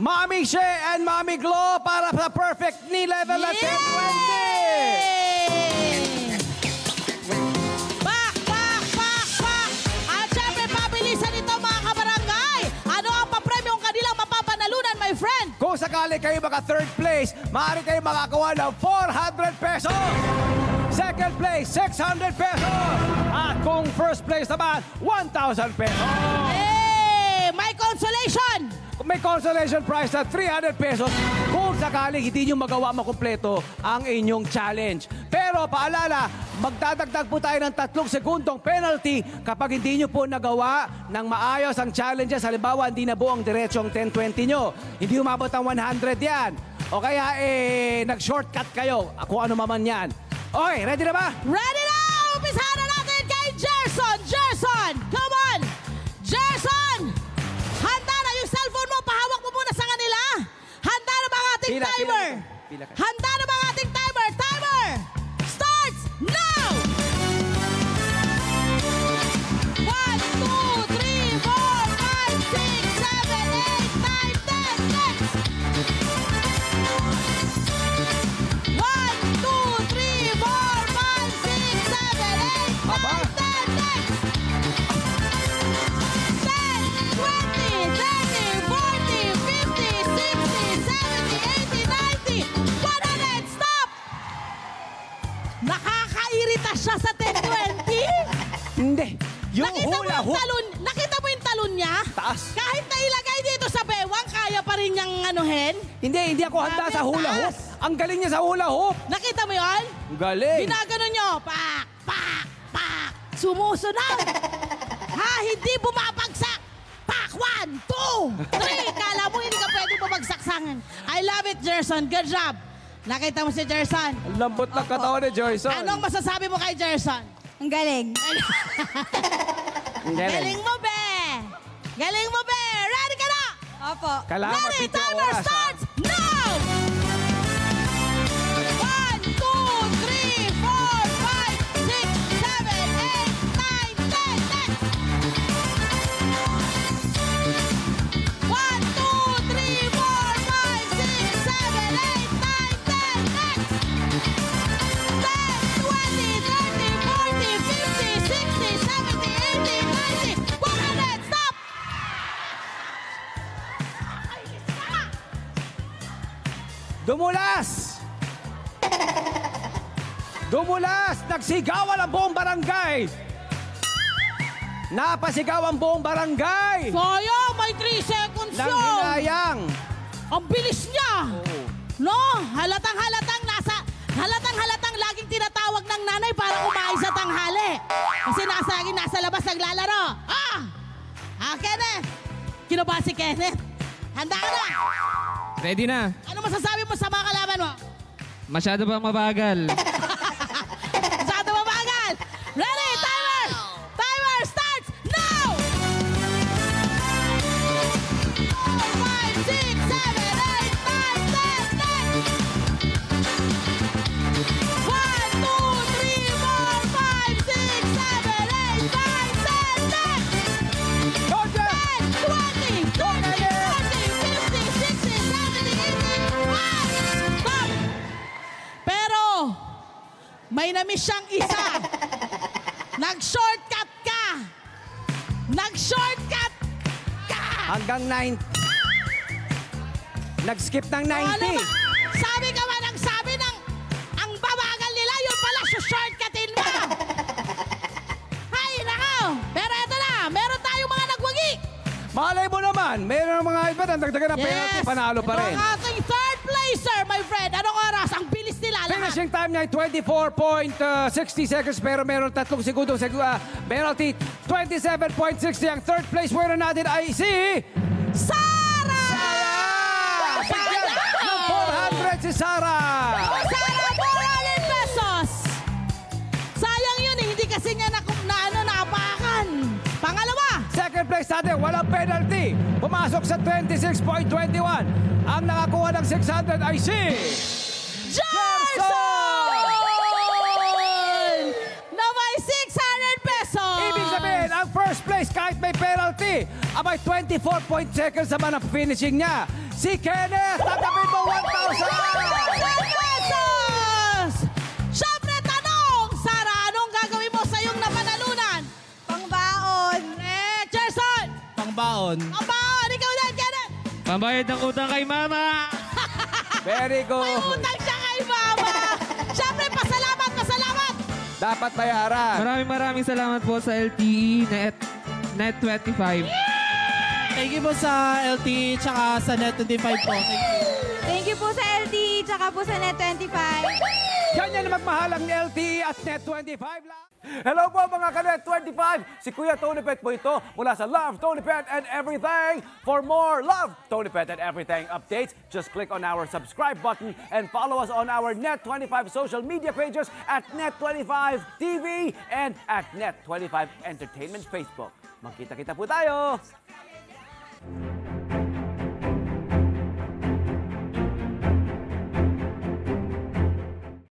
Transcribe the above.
Mami She and Mami Glo para sa perfect knee level at 10-20. Pak! At syempre, pabilisan ito mga kabarangay. Ano ang papremyong kanilang mapapanalunan, my friend? Kung sakali kayo maka third place, maaari kayo makakawa ng 400 pesos. Second place, 600 pesos. At kung first place naman, 1,000 pesos. Hey! May consolation! May consolation prize na 300 pesos kung sakaling hindi nyo magawa makumpleto ang inyong challenge. Pero paalala, magdadagdag po tayo ng 3 segundong penalty kapag hindi nyo po nagawa ng maayos ang challenges. Halimbawa, hindi na buong diretsyo ang 10-20 nyo. Hindi umabot ang 100 yan. O kaya, nag-shortcut kayo. Kung ano maman yan. Okay, ready na ba? Ready na! Umpisahan na natin kay Gerson! Gerson! Come on! Gerson! Handa na yung cellphone mo. Pahawak mo muna sa kanila. Handa na ba ang ating timer? Pila ka. Handa na ba ang ating timer? Timer starts now! 1, 2, 3, 4, 5, 6, 7, 8, 9, 10, next! 1, 2, 3, 4, 5, 6, 7, 8, 9, 10, next! 100, stop! Nakakairita siya sa 10-20. Hindi. Yung hula hoop. Nakita mo yung talon niya? Taas. Kahit nailagay dito sa bewang, kaya pa rin niyang anuhin. Hindi ako handa sa hula hoop. Ang galing niya sa hula hoop. Nakita mo yun? Galing. Ginagano niyo. Pak! Sumusunod. Ha? Hindi bumabagsak. Pak! 1, 2, 3. Kala mo hindi ka pwede bumagsaksangin. I love it, Gerson. Good job. Nakita mo si Gerson. Ang lambot ng katawan ni Joyson. Anong masasabi mo kay Gerson? Ang galing. Ang Galing mo, be! Galing mo, be! Ready ka na? Opo. Kailangan Ready, mapit yung timer oras, ha? starts now! 1, 2, 3, 4, 5, 6, 7, 8, 9, 10, next! 1, 2, 3, 4, 5, 6, 7, 8, 9, 10, next! 10, 20, 30, 40, 50, 60, 70, 80, 90, 100, stop! Dumulas! Dumulas! Nagsigawan ang buong barangay! Napasigaw ang buong barangay! Sayang, may 3 seconds Nang yun! hinayang! Ang bilis niya! Oo. No, halatang laging tinatawag ng nanay para kumain sa tanghali. Kasi nasa labas naglalaro. Kenneth! Kinaba si Kenneth. Handa ka na! Ready na. Ano masasabi mo sa mga kalaban mo? Masyado ba mabagal? Masyado mabagal! Ready, timer! Timer starts now! 4, 5, 6, 7, 8, 9, 10, next! 1, 2, 3, 4, 5, 6, 7, 8, 9, 10, next! Roger! 10, 20, 30, 40, 50, 60, 70, 80, stop! Pero, may namiss siyang isa. Nag-shortcut ka! Nag-shortcut ka! Hanggang 9. Nag-skip ng 90. Ano ba? Sabi ka ba nang sabi ng ang babagal nila, yun pala shortcutin mo! Hay, nako! Pero eto na, meron tayong mga nagwagi! Malay mo naman, meron mga iba na dagdagan ng penalty, panalo pa rin. Ito ang ating third placer, my friend. Anong oras? Ang bilis nila lahat. Finishing time niya ay 24.60 seconds pero meron 3 segundong penalty. 27.60 ang third place winner natin ay si... Sara! Bigyan ng 400 si Sara! Sara, 400 pesos! Sayang yun eh, hindi kasi niya naapakan. Pangalawa! Second place natin, walang penalty. Pumasok sa 26.21. Ang nakakuha ng 600 ay si... Gerson! Na may 600 pesos! Ibig sabihin, ang first place kahit may penalty, abay 24 point seconds naman ang finishing niya. Si Kenneth, tanggapin mo 1,000! pesos! Siyempre, tanong, Sara, anong gagawin mo sa iyong napanalunan? Pangbaon. Gerson! Pangbaon. Pambaon! Ikaw din, Kenneth! Pambayad ng utang kay mama! Very May good. utang siya kay Mama! Siyempre, pasalamat, pasalamat! Dapat bayaran. Maraming salamat po sa LTE Net25. Thank you po sa LT tsaka sa Net25 po. Thank you. Thank you po sa LTE tsaka po sa Net25. Ganyan na magmahal ang LTE at Net25 lang. Hello po mga ka-Net25! Si Kuya Tony Pet po ito mula sa Love, Tony Pet and Everything. For more Love, Tony Pet and Everything updates, just click on our subscribe button and follow us on our Net25 social media pages at Net25 TV and at Net25 Entertainment Facebook. Magkita-kita po tayo!